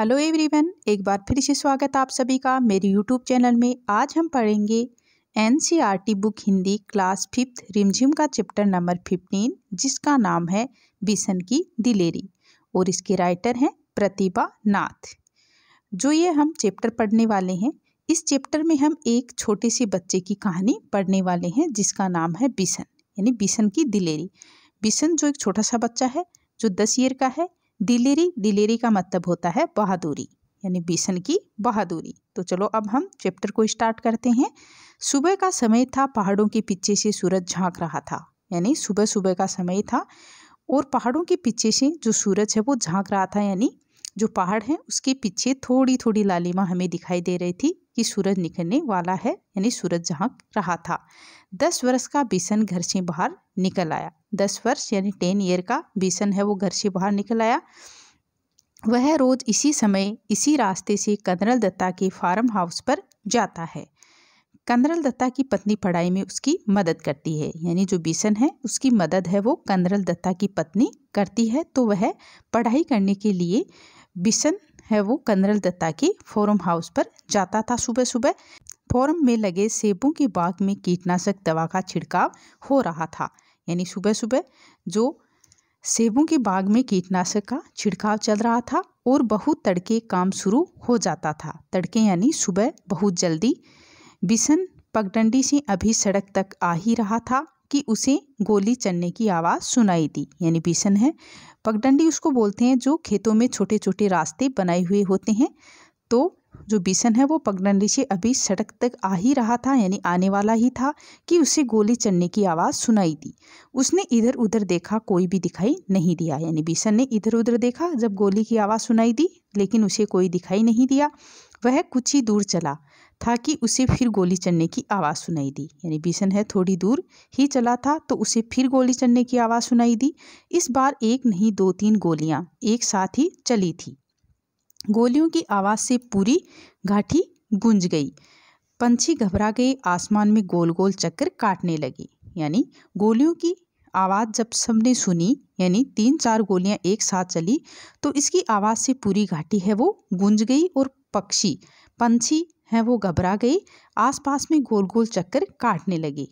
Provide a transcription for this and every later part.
Hello everyone, एक बार फिर से स्वागत आप सभी का मेरे यूट्यूब चैनल में। आज हम पढ़ेंगे एनसीईआरटी बुक हिंदी क्लास 5 रिमझिम का चैप्टर नंबर 15, जिसका नाम है बिशन की दिलेरी और इसके राइटर हैं प्रतिभा नाथ। जो ये हम चैप्टर पढ़ने वाले हैं, इस चैप्टर में हम एक छोटे से बच्चे की कहानी पढ़ने वाले हैं जिसका नाम है बिशन, यानी बिशन की दिलेरी। बिशन जो एक छोटा सा बच्चा है जो 10 ईयर का है। दिलेरी का मतलब होता है बहादुरी, यानी बिशन की बहादुरी। तो चलो अब हम चैप्टर को स्टार्ट करते हैं। सुबह का समय था, पहाड़ों के पीछे से सूरज झांक रहा था, यानी सुबह सुबह का समय था और पहाड़ों के पीछे से जो सूरज है वो झांक रहा था, यानी जो पहाड़ है उसके पीछे थोड़ी थोड़ी लालिमा हमें दिखाई दे रही थी कि सूरज निकलने वाला है, यानी सूरज झांक रहा था। 10 वर्ष का बिशन घर से बाहर निकल आया। 10 वर्ष यानी 10 ईयर का बिशन है वो घर से बाहर निकल आया। वह रोज इसी समय इसी रास्ते से कंदरल दत्ता के फार्म हाउस पर जाता है। कंदरल दत्ता की पत्नी पढ़ाई में उसकी मदद करती है, यानी जो बिशन है उसकी मदद है वो कंदरल दत्ता की पत्नी करती है। तो वह पढ़ाई करने के लिए बिशन है वो कंदरल दत्ता के फार्म हाउस पर जाता था। सुबह सुबह फार्म में लगे सेबों के बाग में कीटनाशक दवा का छिड़काव हो रहा था, यानी सुबह सुबह जो सेबों के बाग में कीटनाशक का छिड़काव चल रहा था और बहुत तड़के काम शुरू हो जाता था। तड़के यानी सुबह बहुत जल्दी। बिशन पगडंडी से अभी सड़क तक आ ही रहा था कि उसे गोली चलने की आवाज़ सुनाई दी, यानी बिशन है। पगडंडी उसको बोलते हैं जो खेतों में छोटे छोटे रास्ते बनाए हुए होते हैं। तो जो बिशन है वो पगडंडी से अभी सड़क तक आ ही रहा था, यानी आने वाला ही था कि उसे गोली चलने की आवाज़ सुनाई दी। उसने इधर उधर देखा, कोई भी दिखाई नहीं दिया, यानी बिशन ने इधर उधर देखा जब गोली की आवाज़ सुनाई दी, लेकिन उसे कोई दिखाई नहीं दिया। वह कुछ ही दूर चला था कि उसे फिर गोली चलने की आवाज़ सुनाई दी, यानी बिशन है थोड़ी दूर ही चला था तो उसे फिर गोली चलने की आवाज़ सुनाई दी। इस बार एक नहीं 2-3 गोलियां एक साथ ही चली थी। गोलियों की आवाज़ से पूरी घाटी गूंज गई। पंछी घबरा गए, आसमान में गोल गोल चक्कर काटने लगे। यानी गोलियों की आवाज़ जब सबने सुनी, यानी 3-4 गोलियां एक साथ चली, तो इसकी आवाज़ से पूरी घाटी है वो गूंज गई और पंछी हैं वो घबरा गए, आसपास में गोल गोल चक्कर काटने लगे,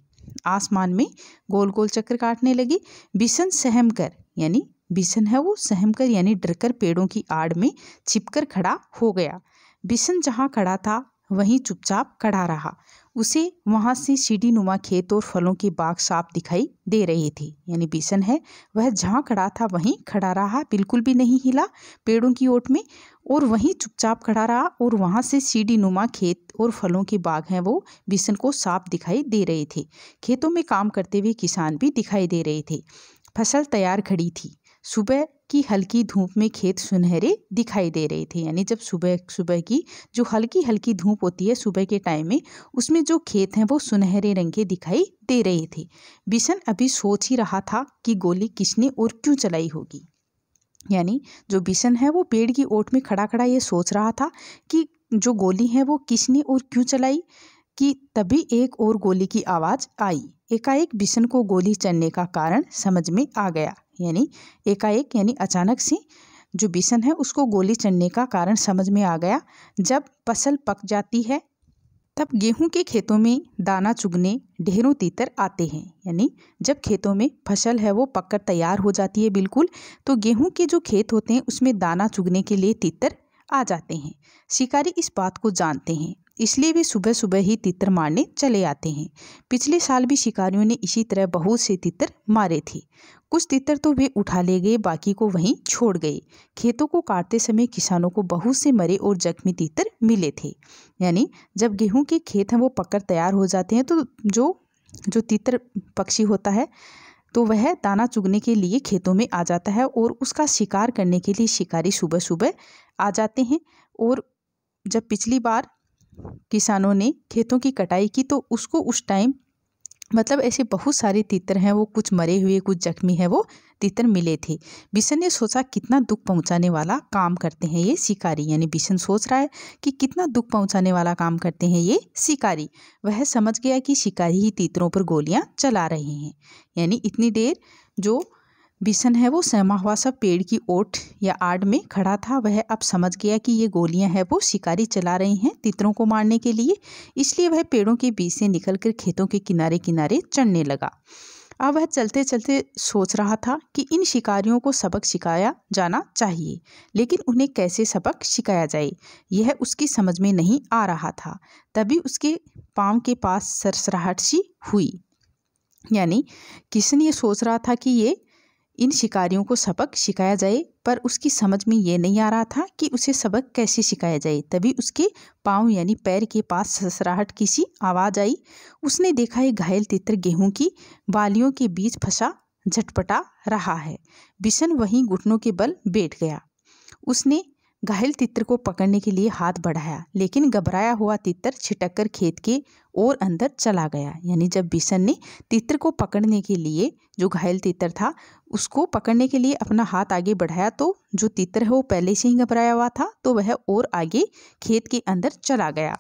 आसमान में गोल गोल चक्कर काटने लगे। बिशन सहम कर, यानी बिशन है वो सहम कर यानी डरकर पेड़ों की आड़ में छिपकर खड़ा हो गया। बिशन जहाँ खड़ा था वहीं चुपचाप खड़ा रहा। उसे वहाँ से सीढ़ी नुमा खेत और फलों के बाग साफ दिखाई दे रहे थे, यानी बिशन है वह जहाँ खड़ा था वहीं खड़ा रहा, बिल्कुल भी नहीं हिला पेड़ों की ओट में, और वहीं चुपचाप खड़ा रहा। और वहाँ से सीढ़ी नुमा खेत और फलों के बाग हैं वो बिशन को साफ दिखाई दे रहे थे। खेतों में काम करते हुए किसान भी दिखाई दे रहे थे। फसल तैयार खड़ी थी। सुबह की हल्की धूप में खेत सुनहरे दिखाई दे रहे थे, यानी जब सुबह सुबह की जो हल्की हल्की धूप होती है सुबह के टाइम में, उसमें जो खेत हैं वो सुनहरे रंग के दिखाई दे रहे थे। बिशन अभी सोच ही रहा था कि गोली किसने और क्यों चलाई होगी, यानी जो बिशन है वो पेड़ की ओट में खड़ा खड़ा ये सोच रहा था कि जो गोली है वो किसने और क्यों चलाई, कि तभी एक और गोली की आवाज़ आई। एकाएक बिशन को गोली चलने का कारण समझ में आ गया, यानी एकाएक यानी अचानक से जो बिशन है उसको गोली चलने का कारण समझ में आ गया। जब फसल पक जाती है तब गेहूं के खेतों में दाना चुगने ढेरों तीतर आते हैं, यानी जब खेतों में फसल है वो पककर तैयार हो जाती है बिल्कुल, तो गेहूं के जो खेत होते हैं उसमें दाना चुगने के लिए तीतर आ जाते हैं। शिकारी इस बात को जानते हैं, इसलिए वे सुबह सुबह ही तीतर मारने चले आते हैं। पिछले साल भी शिकारियों ने इसी तरह बहुत से तीतर मारे थे। कुछ तीतर तो वे उठा ले गए, बाकी को वहीं छोड़ गए। खेतों को काटते समय किसानों को बहुत से मरे और जख्मी तीतर मिले थे, यानी जब गेहूं के खेत हैं वो पककर तैयार हो जाते हैं तो जो तीतर पक्षी होता है तो वह दाना चुगने के लिए खेतों में आ जाता है और उसका शिकार करने के लिए शिकारी सुबह सुबह आ जाते हैं। और जब पिछली बार किसानों ने खेतों की कटाई की तो उसको उस टाइम मतलब ऐसे बहुत सारे तीतर हैं वो कुछ मरे हुए कुछ जख्मी हैं वो तीतर मिले थे। बिशन ने सोचा कितना दुख पहुंचाने वाला काम करते हैं ये शिकारी, यानी बिशन सोच रहा है कि कितना दुख पहुंचाने वाला काम करते हैं ये शिकारी। वह समझ गया कि शिकारी ही तीतरों पर गोलियां चला रहे हैं, यानी इतनी देर जो बिशन है वो सहमा हुआ सा पेड़ की ओट या आड़ में खड़ा था। वह अब समझ गया कि ये गोलियां हैं वो शिकारी चला रहे हैं तितरों को मारने के लिए, इसलिए वह पेड़ों के बीच से निकलकर खेतों के किनारे किनारे चढ़ने लगा। अब वह चलते चलते सोच रहा था कि इन शिकारियों को सबक सिखाया जाना चाहिए, लेकिन उन्हें कैसे सबक सिखाया जाए यह उसकी समझ में नहीं आ रहा था। तभी उसके पाँव के पास सरसराहट सी हुई। यानी किशन ये सोच रहा था कि ये इन शिकारियों को सबक सिखाया जाए, पर उसकी समझ में ये नहीं आ रहा था कि उसे सबक कैसे सिखाया जाए। तभी उसके पाँव यानी पैर के पास सरसराहट की सी आवाज़ आई। उसने देखा एक घायल तितर गेहूं की बालियों के बीच फंसा झटपटा रहा है। बिशन वहीं घुटनों के बल बैठ गया। उसने घायल तितर को पकड़ने के लिए हाथ बढ़ाया, लेकिन घबराया हुआ तितर छिटककर खेत के और अंदर चला गया। यानी जब बिशन ने तितर को पकड़ने के लिए, जो घायल तितर था उसको पकड़ने के लिए अपना हाथ आगे बढ़ाया, तो जो तितर है वो पहले से ही घबराया हुआ था, तो वह और आगे खेत के अंदर चला गया।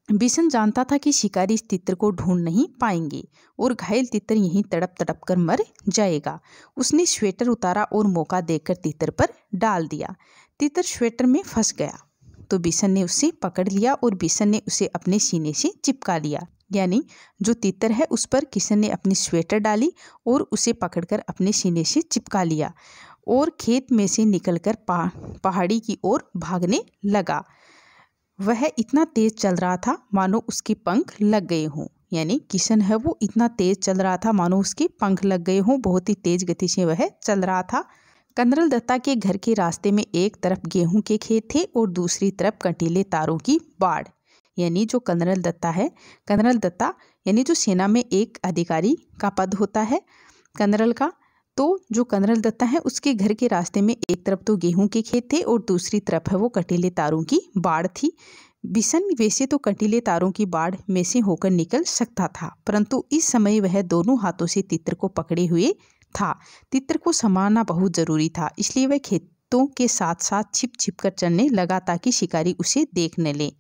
बिशन जानता था कि शिकारी इस तितर को ढूंढ नहीं पाएंगे और घायल तितर यहीं तड़प तड़प कर मर जाएगा। उसने स्वेटर उतारा और मौका देखकर तितर पर डाल दिया। तितर स्वेटर में फंस गया तो बिशन ने उसे पकड़ लिया और बिशन ने उसे अपने सीने से चिपका लिया। यानी जो तितर है उस पर किशन ने अपनी स्वेटर डाली और उसे पकड़कर अपने सीने से चिपका लिया और खेत में से निकलकर पहाड़ी की ओर भागने लगा। वह इतना तेज चल रहा था मानो उसके पंख लग गए हों। यानी किशन है वो इतना तेज चल रहा था मानो उसके पंख लग गए हों। बहुत ही तेज गति से वह चल रहा था। कंदरल दत्ता के घर के रास्ते में एक तरफ गेहूं के खेत थे और दूसरी तरफ कंटीले तारों की बाड़। यानी जो कंदरल दत्ता है, कंदरल दत्ता यानी जो सेना में एक अधिकारी का पद होता है कंदरल का, तो जो कंदरल दत्ता है उसके घर के रास्ते में एक तरफ तो गेहूं के खेत थे और दूसरी तरफ है वो कंटीले तारों की बाड़ थी। बिशन वैसे तो कंटीले तारों की बाड़ में से होकर निकल सकता था, परंतु इस समय वह दोनों हाथों से तितर को पकड़े हुए था। तितर को संभालना बहुत जरूरी था, इसलिए वह खेतों के साथ साथ छिप छिप कर चलने लगा ताकि शिकारी उसे देख न ले।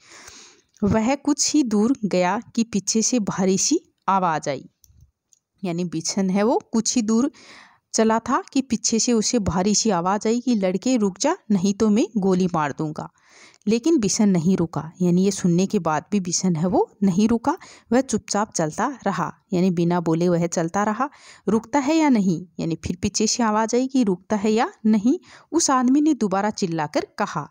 वह कुछ ही दूर गया कि पीछे से भारी सी आवाज आई। यानी बिशन है वो कुछ ही दूर चला था कि पीछे से उसे भारी सी आवाज़ आई कि लड़के रुक जा, नहीं तो मैं गोली मार दूंगा। लेकिन बिशन नहीं रुका। यानी ये सुनने के बाद भी बिशन है वो नहीं रुका। वह चुपचाप चलता रहा। यानी बिना बोले वह चलता रहा। रुकता है या नहीं, यानी फिर पीछे से आवाज़ आई कि रुकता है या नहीं। उस आदमी ने दोबारा चिल्लाकर कहा।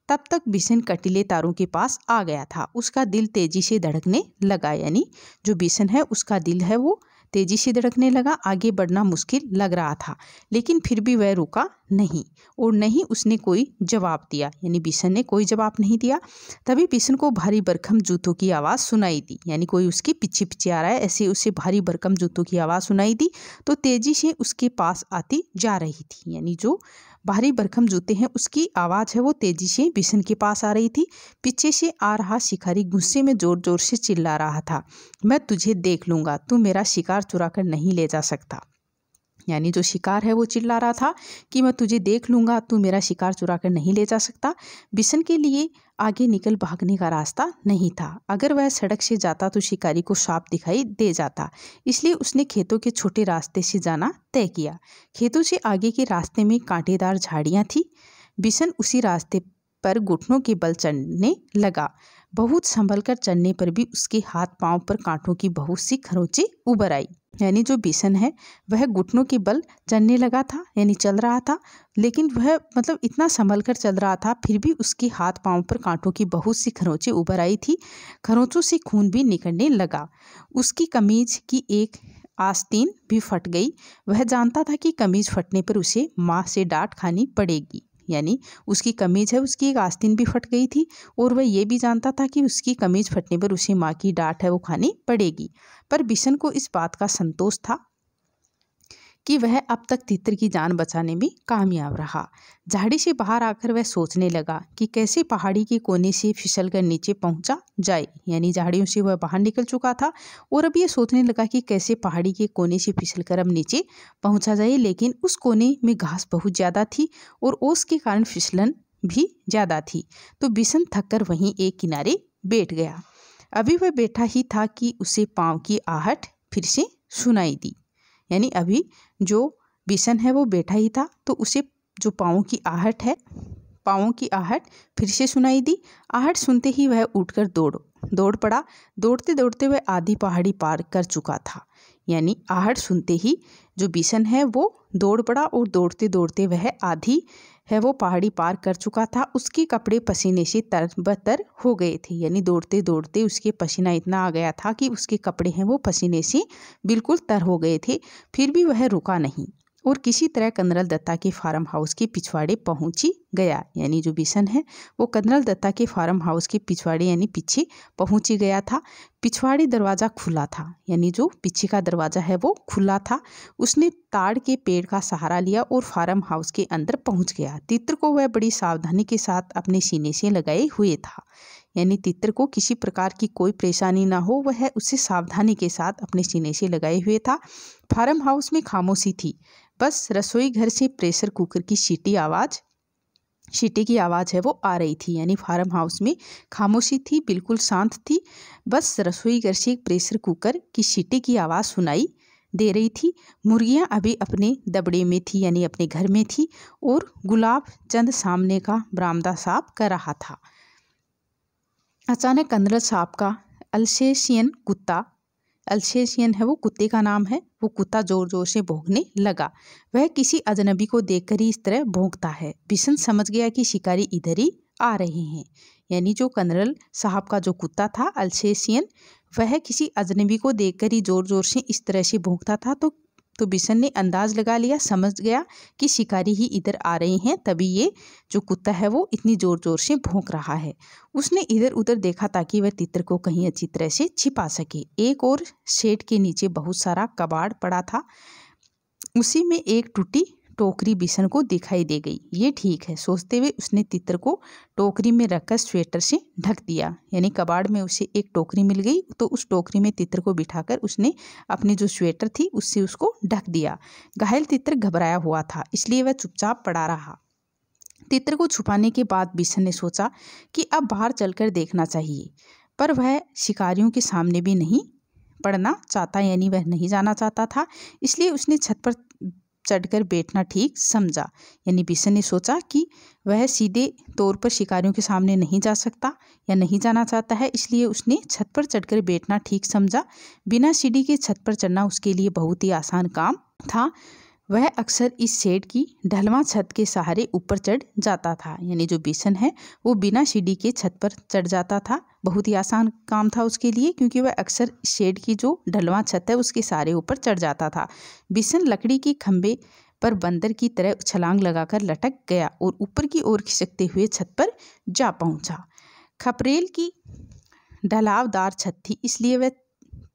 तब तक बिशन कंटीले तारों के पास आ गया था। उसका दिल तेजी से धड़कने लगा। यानी जो बिशन है उसका दिल है वो तेजी से धड़कने लगा। आगे बढ़ना मुश्किल लग रहा था, लेकिन फिर भी वह रुका नहीं और नहीं उसने कोई जवाब दिया। यानी बिशन ने कोई जवाब नहीं दिया। तभी बिशन को भारी भरकम जूतों की आवाज़ सुनाई दी। यानी कोई उसके पीछे पीछे आ रहा है, ऐसे उसे भारी भरकम जूतों की आवाज़ सुनाई दी तो तेजी से उसके पास आती जा रही थी। यानी जो भारी भरकम जूते हैं उसकी आवाज़ है वो तेजी से बिशन के पास आ रही थी। पीछे से आ रहा शिकारी गुस्से में जोर जोर से चिल्ला रहा था, मैं तुझे देख लूँगा, तू मेरा शिकार चुरा कर नहीं ले जा सकता। यानी जो शिकार है वो चिल्ला रहा था कि मैं तुझे देख लूँगा, तू मेरा शिकार चुरा कर नहीं ले जा सकता। बिशन के लिए आगे निकल भागने का रास्ता नहीं था। अगर वह सड़क से जाता तो शिकारी को साफ दिखाई दे जाता, इसलिए उसने खेतों के छोटे रास्ते से जाना तय किया। खेतों से आगे के रास्ते में कांटेदार झाड़ियाँ थी। बिशन उसी रास्ते पर घुटनों के बल चढ़ने लगा। बहुत संभल कर चलने पर भी उसके हाथ पांव पर कांटों की बहुत सी खरोंचें उभर आई। यानी जो बिशन है वह घुटनों के बल चलने लगा था, यानी चल रहा था, लेकिन वह इतना संभल कर चल रहा था, फिर भी उसके हाथ पांव पर कांटों की बहुत सी खरोंचें उभर आई थी। खरोंचों से खून भी निकलने लगा। उसकी कमीज की एक आस्तीन भी फट गई। वह जानता था कि कमीज फटने पर उसे माँ से डांट खानी पड़ेगी। यानी उसकी कमीज है उसकी एक आस्तीन भी फट गई थी और वह ये भी जानता था कि उसकी कमीज फटने पर उसे माँ की डांट है वो खानी पड़ेगी। पर बिशन को इस बात का संतोष था कि वह अब तक तितर की जान बचाने में कामयाब रहा। झाड़ी से बाहर आकर वह सोचने लगा कि कैसे पहाड़ी के कोने से फिसल कर नीचे पहुंचा जाए। यानी झाड़ियों से वह बाहर निकल चुका था और अब ये सोचने लगा कि कैसे पहाड़ी के कोने से फिसल कर अब नीचे पहुंचा जाए। लेकिन उस कोने में घास बहुत ज़्यादा थी और ओस के कारण फिसलन भी ज़्यादा थी। तो बिशन थक कर वहीं एक किनारे बैठ गया। अभी वह बैठा ही था कि उसे पाँव की आहट फिर से सुनाई दी। यानी अभी जो बिशन है वो बैठा ही था, तो उसे जो पाँव की आहट है, पाँवों की आहट फिर से सुनाई दी। आहट सुनते ही वह उठकर दौड़ पड़ा। दौड़ते दौड़ते वह आधी पहाड़ी पार कर चुका था। यानी आहट सुनते ही जो बिशन है वो दौड़ पड़ा और दौड़ते दौड़ते वह आधी है वो पहाड़ी पार कर चुका था। उसके कपड़े पसीने से तरबतर हो गए थे। यानी दौड़ते दौड़ते उसके पसीना इतना आ गया था कि उसके कपड़े हैं वो पसीने से बिल्कुल तर हो गए थे। फिर भी वह रुका नहीं और किसी तरह कंदरल दत्ता के फार्म हाउस के पिछवाड़े पहुंची गया। यानी जो बिशन है वो कंदरल दत्ता के फार्म हाउस के पिछवाड़े यानी पीछे पहुंच गया था। पिछवाड़ी दरवाज़ा खुला था, यानी जो पीछे का दरवाज़ा है वो खुला था। उसने ताड़ के पेड़ का सहारा लिया और फार्म हाउस के अंदर पहुंच गया। तित्र को वह बड़ी सावधानी के साथ अपने सीने से लगाए हुए था। यानी तित्र को किसी प्रकार की कोई परेशानी ना हो, वह उसे सावधानी के साथ अपने सीने से लगाए हुए था। फार्म हाउस में खामोशी थी। बस रसोई घर से प्रेशर कुकर की सीटी की आवाज़ है वो आ रही थी। यानी फार्म हाउस में खामोशी थी, बिल्कुल शांत थी। बस रसोई घर से प्रेशर कुकर की सीटी की आवाज़ सुनाई दे रही थी। मुर्गियां अभी अपने दबड़े में थी, यानी अपने घर में थी, और गुलाब चंद सामने का बरामदा साफ कर रहा था। अचानक कंदरल साहब का अल्सेशियन कुत्ता, अल्सेशियन है वो कुत्ते का नाम है, वो कुत्ता जोर जोर से भौंकने लगा। वह किसी अजनबी को देखकर ही इस तरह भौंकता है। बिशन समझ गया कि शिकारी इधर ही आ रहे हैं। यानी जो कंदरल साहब का जो कुत्ता था अल्सेशियन, वह किसी अजनबी को देखकर ही जोर जोर से इस तरह से भौंकता था। तो बिशन ने अंदाज लगा लिया, समझ गया कि शिकारी ही इधर आ रहे हैं, तभी ये जो कुत्ता है वो इतनी जोर जोर से भौंक रहा है। उसने इधर उधर देखा ताकि वह तितर को कहीं अच्छी तरह से छिपा सके। एक और शेड के नीचे बहुत सारा कबाड़ पड़ा था, उसी में एक टूटी टोकरी बिशन को दिखाई दे गई। ये ठीक है सोचते हुए उसने तितर को टोकरी में रखकर स्वेटर से ढक दिया। यानी कबाड़ में उसे एक टोकरी मिल गई, तो उस टोकरी में तितर को बिठाकर उसने अपनी जो स्वेटर थी उससे उसको ढक दिया। घायल तितर घबराया हुआ था, इसलिए वह चुपचाप पड़ा रहा। तितर को छुपाने के बाद बिशन ने सोचा कि अब बाहर चलकर देखना चाहिए, पर वह शिकारियों के सामने भी नहीं पड़ना चाहता, यानी वह नहीं जाना चाहता था। इसलिए उसने छत पर चढ़कर बैठना ठीक समझा। यानी बिशन ने सोचा कि वह सीधे तौर पर शिकारियों के सामने नहीं जा सकता या नहीं जाना चाहता है, इसलिए उसने छत पर चढ़कर बैठना ठीक समझा। बिना सीढ़ी के छत पर चढ़ना उसके लिए बहुत ही आसान काम था। वह अक्सर इस शेड की ढलवां छत के सहारे ऊपर चढ़ जाता था। यानी जो बिशन है वो बिना सीढ़ी के छत पर चढ़ जाता था। बहुत ही आसान काम था उसके लिए, क्योंकि वह अक्सर शेड की जो ढलवां छत है उसके सहारे ऊपर चढ़ जाता था। बिशन लकड़ी के खंभे पर बंदर की तरह छलांग लगाकर लटक गया और ऊपर की ओर खिसकते हुए छत पर जा पहुंचा। खपरेल की ढलावदार छत थी, इसलिए वह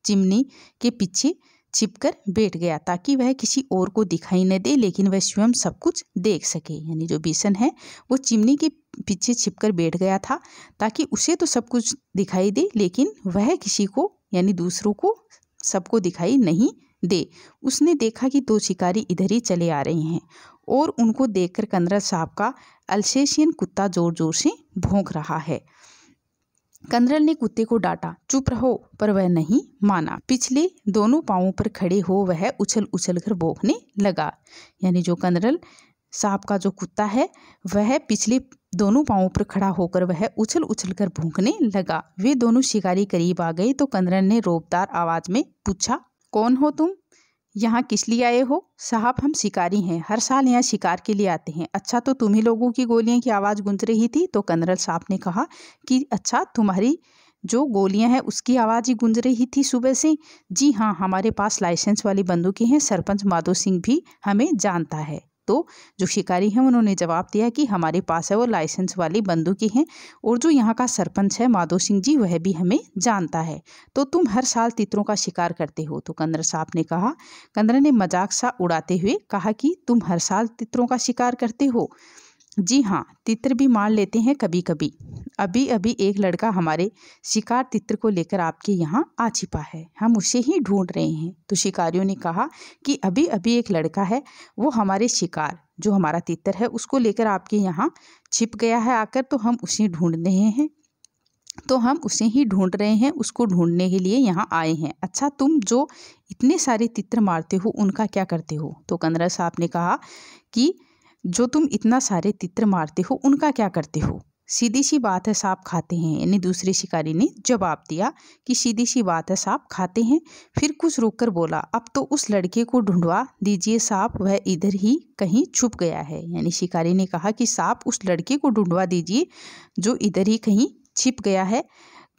चिमनी के पीछे छिपकर बैठ गया ताकि वह किसी और को दिखाई न दे, लेकिन वह स्वयं सब कुछ देख सके। यानी जो बिशन है वो चिमनी के पीछे छिपकर बैठ गया था ताकि उसे तो सब कुछ दिखाई दे, लेकिन वह किसी को यानी दूसरों को सबको दिखाई नहीं दे। उसने देखा कि दो शिकारी इधर ही चले आ रहे हैं और उनको देखकर कंदरल साहब का अल्सेशियन कुत्ता जोर जोर से भौंक रहा है। कंदरल ने कुत्ते को डांटा, चुप रहो, पर वह नहीं माना। पिछले दोनों पांवों पर खड़े हो वह उछल उछल कर भौंकने लगा। यानी जो कंदरल साहब का जो कुत्ता है वह पिछले दोनों पांवों पर खड़ा होकर वह उछल उछल कर भौंकने लगा। वे दोनों शिकारी करीब आ गए तो कंदरल ने रोबदार आवाज में पूछा, कौन हो तुम? यहाँ किस लिए आए हो? साहब हम शिकारी हैं, हर साल यहाँ शिकार के लिए आते हैं। अच्छा, तो तुम्ही लोगों की गोलियां की आवाज़ गूंज रही थी? तो कंदरल साहब ने कहा कि अच्छा, तुम्हारी जो गोलियां हैं उसकी आवाज़ ही गूंज रही थी सुबह से? जी हाँ, हमारे पास लाइसेंस वाली बंदूकें हैं, सरपंच माधो सिंह भी हमें जानता है। तो जो शिकारी हैं उन्होंने जवाब दिया कि हमारे पास है वो लाइसेंस वाली बंदूकें हैं, और जो यहाँ का सरपंच है माधो सिंह जी वह भी हमें जानता है। तो तुम हर साल तितरों का शिकार करते हो? तो कंदरल साहब ने कहा, कंदरल ने मजाक सा उड़ाते हुए कहा कि तुम हर साल तितरों का शिकार करते हो? जी हाँ, तितर भी मार लेते हैं कभी कभी। अभी अभी एक लड़का हमारे शिकार तितर को लेकर आपके यहाँ आ छिपा है, हम उसे ही ढूंढ रहे हैं। तो शिकारियों ने कहा कि अभी अभी एक लड़का है, वो हमारे शिकार जो हमारा तितर है उसको लेकर आपके यहाँ छिप गया है आकर, तो हम उसे ढूंढ रहे हैं। तो हम उसे ही ढूंढ रहे हैं, उसको ढूंढने के लिए यहाँ आए हैं। अच्छा, तुम जो इतने सारे तितर मारते हो उनका क्या करते हो? तो कनरल साहब ने कहा कि जो तुम इतना सारे तितर मारते हो उनका क्या करते हो? सीधी सी बात है साहब, खाते हैं। यानी दूसरे शिकारी ने जवाब दिया कि सीधी सी बात है साहब, खाते हैं। फिर कुछ रुककर बोला, अब तो उस लड़के को ढूंढवा दीजिए साहब, वह इधर ही कहीं छुप गया है। यानी शिकारी ने कहा कि साहब उस लड़के को ढूंढवा दीजिए जो इधर ही कहीं छिप गया है।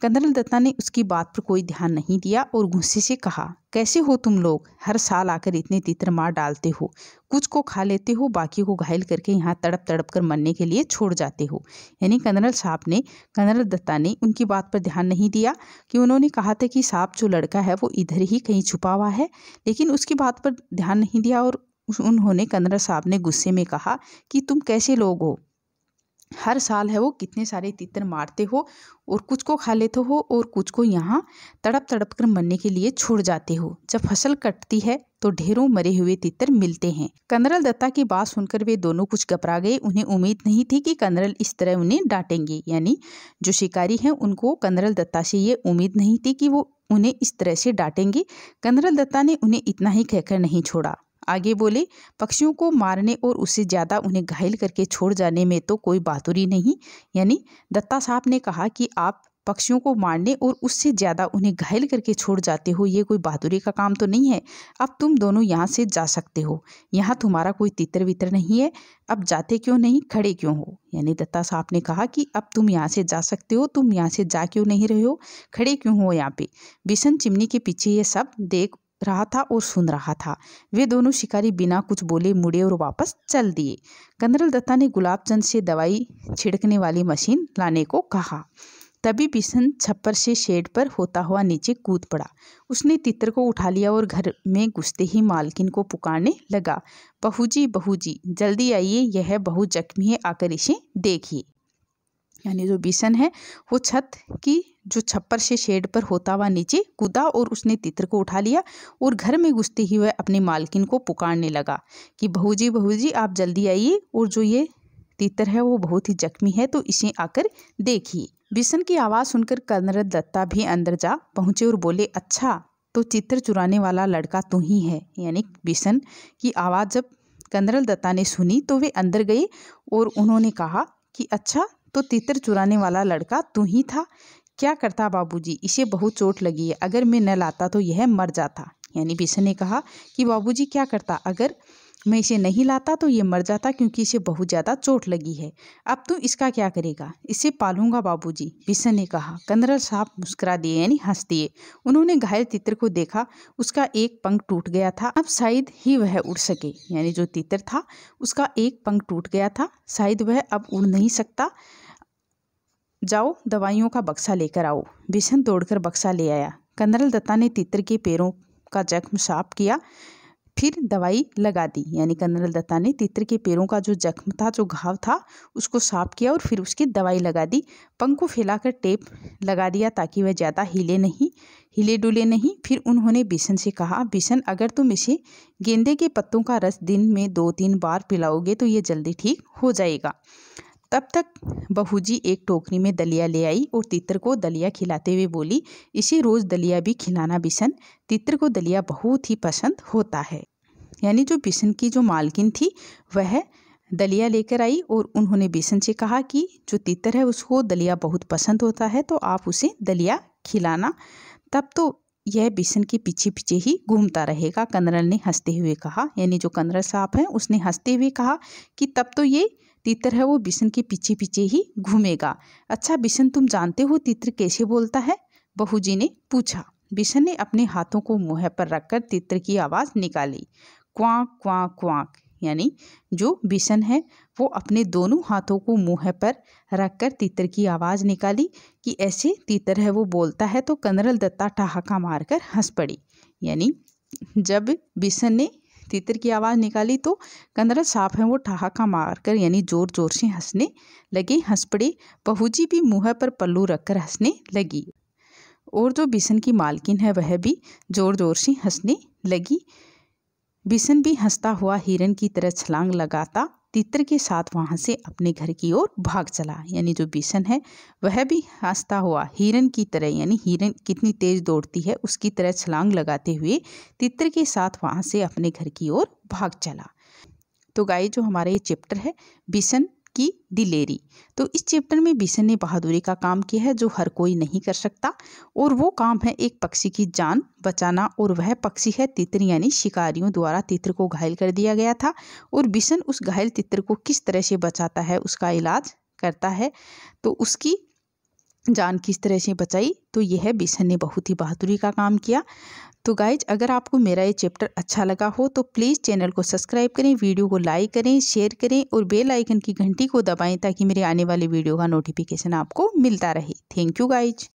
कनरल दत्ता ने उसकी बात पर कोई ध्यान नहीं दिया और गुस्से से कहा, कैसे हो तुम लोग? हर साल आकर इतने तितर मार डालते हो, कुछ को खा लेते हो, बाकी को घायल करके यहाँ तड़प तड़प कर मरने के लिए छोड़ जाते हो। यानी कनरल दत्ता ने उनकी बात पर ध्यान नहीं दिया कि उन्होंने कहा था कि साहब जो लड़का है वो इधर ही कहीं छुपा हुआ है, लेकिन उसकी बात पर ध्यान नहीं दिया और उन्होंने कनरल साहब ने गुस्से में कहा कि तुम कैसे लोग हो? हर साल है वो कितने सारे तितर मारते हो और कुछ को खा लेते हो और कुछ को यहाँ तड़प तड़प कर मरने के लिए छोड़ जाते हो। जब फसल कटती है तो ढेरों मरे हुए तितर मिलते हैं। कनरल दत्ता की बात सुनकर वे दोनों कुछ घबरा गए। उन्हें उम्मीद नहीं थी कि कनरल इस तरह उन्हें डांटेंगे। यानी जो शिकारी हैं उनको कनरल दत्ता से ये उम्मीद नहीं थी कि वो उन्हें इस तरह से डांटेंगे। कनरल दत्ता ने उन्हें इतना ही कहकर नहीं छोड़ा, आगे बोले, पक्षियों को मारने और उससे ज़्यादा उन्हें घायल करके छोड़ जाने में तो कोई बहादुरी नहीं। यानी दत्ता साहब ने कहा कि आप पक्षियों को मारने और उससे ज़्यादा उन्हें घायल करके छोड़ जाते हो, ये कोई बहादुरी का काम तो नहीं है। अब तुम दोनों यहाँ से जा सकते हो, यहाँ तुम्हारा कोई तितर वितर नहीं है। अब जाते क्यों नहीं, खड़े क्यों हो? यानी दत्ता साहब ने कहा कि अब तुम यहाँ से जा सकते हो, तुम यहाँ से जा क्यों नहीं रहे हो, खड़े क्यों हो यहाँ पे? बिशन चिमनी के पीछे ये सब देख रहा था और सुन रहा था। वे दोनों शिकारी बिना कुछ बोले मुड़े और वापस चल दिए। कनरल दत्ता ने गुलाबचंद से दवाई छिड़कने वाली मशीन लाने को कहा। तभी बिशन छप्पर से शेड पर होता हुआ नीचे कूद पड़ा। उसने तितर को उठा लिया और घर में घुसते ही मालकिन को पुकारने लगा, बहूजी बहूजी जल्दी आइए, यह बहू जख्मी है, आकर इसे देखिए। यानी जो बिशन है वो छत की जो छप्पर से शेड पर होता हुआ नीचे कूदा और उसने तितर को उठा लिया और घर में घुसते ही वह अपनी मालकिन को पुकारने लगा कि बहूजी आप जल्दी आइए, और जो ये तितर है वो बहुत ही जख्मी है, तो इसे आकर देखिए। बिशन की आवाज़ सुनकर कनरल दत्ता भी अंदर जा पहुंचे और बोले, अच्छा तो तितर चुराने वाला लड़का तू ही है। यानी बिशन की आवाज़ जब कनरल दत्ता ने सुनी तो वे अंदर गए और उन्होंने कहा कि अच्छा तो तितर चुराने वाला लड़का तू ही था। क्या करता बाबूजी, इसे बहुत चोट लगी है, अगर मैं न लाता तो यह मर जाता। यानी बिशन ने कहा कि बाबूजी क्या करता, अगर मैं इसे नहीं लाता तो ये मर जाता, क्योंकि इसे बहुत ज़्यादा चोट लगी है। अब तू इसका क्या करेगा? इसे पालूंगा बाबूजी, बिशन ने कहा। कनरल साहब मुस्कुरा दिए, यानी हंस दिए। उन्होंने घायल तितर को देखा, उसका एक पंख टूट गया था, अब शायद ही वह उड़ सके। यानी जो तितर था उसका एक पंख टूट गया था, शायद वह अब उड़ नहीं सकता। जाओ दवाइयों का बक्सा लेकर आओ। बिशन दौड़कर बक्सा ले आया। कनरल दत्ता ने तितर के पैरों का जख्म साफ किया, फिर दवाई लगा दी। यानी कनरल दत्ता ने तितर के पैरों का जो जख्म था, जो घाव था, उसको साफ किया और फिर उसकी दवाई लगा दी। पंख को फैलाकर टेप लगा दिया ताकि वह ज़्यादा हिले डुले नहीं। फिर उन्होंने बिशन से कहा, बिशन अगर तुम इसे गेंदे के पत्तों का रस दिन में 2-3 बार पिलाओगे तो ये जल्दी ठीक हो जाएगा। तब तक बहूजी एक टोकरी में दलिया ले आई और तितर को दलिया खिलाते हुए बोली, इसे रोज़ दलिया भी खिलाना बिशन, तितर को दलिया बहुत ही पसंद होता है। यानी जो बिशन की जो मालकिन थी वह दलिया लेकर आई और उन्होंने बिशन से कहा कि जो तितर है उसको दलिया बहुत पसंद होता है, तो आप उसे दलिया खिलाना, तब तो यह बिशन के पीछे पीछे ही घूमता रहेगा। कनरल ने हंसते हुए कहा। यानी जो कनरल साहब हैं उसने हंसते हुए कहा कि तब तो ये तितर है वो बिशन के पीछे पीछे ही घूमेगा। अच्छा बिशन, तुम जानते हो तितर कैसे बोलता है? बहूजी ने पूछा। बिशन ने अपने हाथों को मुँह पर रखकर तितर की आवाज़ निकाली, क्वाक क्वाक क्वाक। यानी जो बिशन है वो अपने दोनों हाथों को मुँह पर रखकर तितर की आवाज़ निकाली कि ऐसे तितर है वो बोलता है। तो कनरल दत्ता ठहाका मारकर हंस पड़ी। यानी जब बिशन ने तितर की आवाज़ निकाली तो कनरल साहब हैं वो ठहाका मारकर यानी ज़ोर ज़ोर से हंसने लगे, हंस पड़े। बहूजी भी मुँह पर पल्लू रखकर हंसने लगी और जो बिशन की मालकिन है वह भी ज़ोर ज़ोर से हंसने लगी। बिशन भी हंसता हुआ हिरन की तरह छलांग लगाता तितर के साथ वहाँ से अपने घर की ओर भाग चला। यानी जो बिशन है वह भी हंसता हुआ हिरन की तरह, यानी हिरन कितनी तेज दौड़ती है उसकी तरह छलांग लगाते हुए तितर के साथ वहाँ से अपने घर की ओर भाग चला। तो गाइस जो हमारा ये चैप्टर है बिशन की दिलेरी, तो इस चैप्टर में बिशन ने बहादुरी का काम किया है जो हर कोई नहीं कर सकता, और वो काम है एक पक्षी की जान बचाना, और वह पक्षी है तितर, यानी शिकारियों द्वारा तितर को घायल कर दिया गया था और बिशन उस घायल तितर को किस तरह से बचाता है, उसका इलाज करता है। तो उसकी जान किस तरह से बचाई, तो यह है बिशन ने बहुत ही बहादुरी का काम किया। तो गाइज अगर आपको मेरा ये चैप्टर अच्छा लगा हो तो प्लीज़ चैनल को सब्सक्राइब करें, वीडियो को लाइक करें, शेयर करें और बेल आइकन की घंटी को दबाएं ताकि मेरे आने वाले वीडियो का नोटिफिकेशन आपको मिलता रहे। Thank you guys.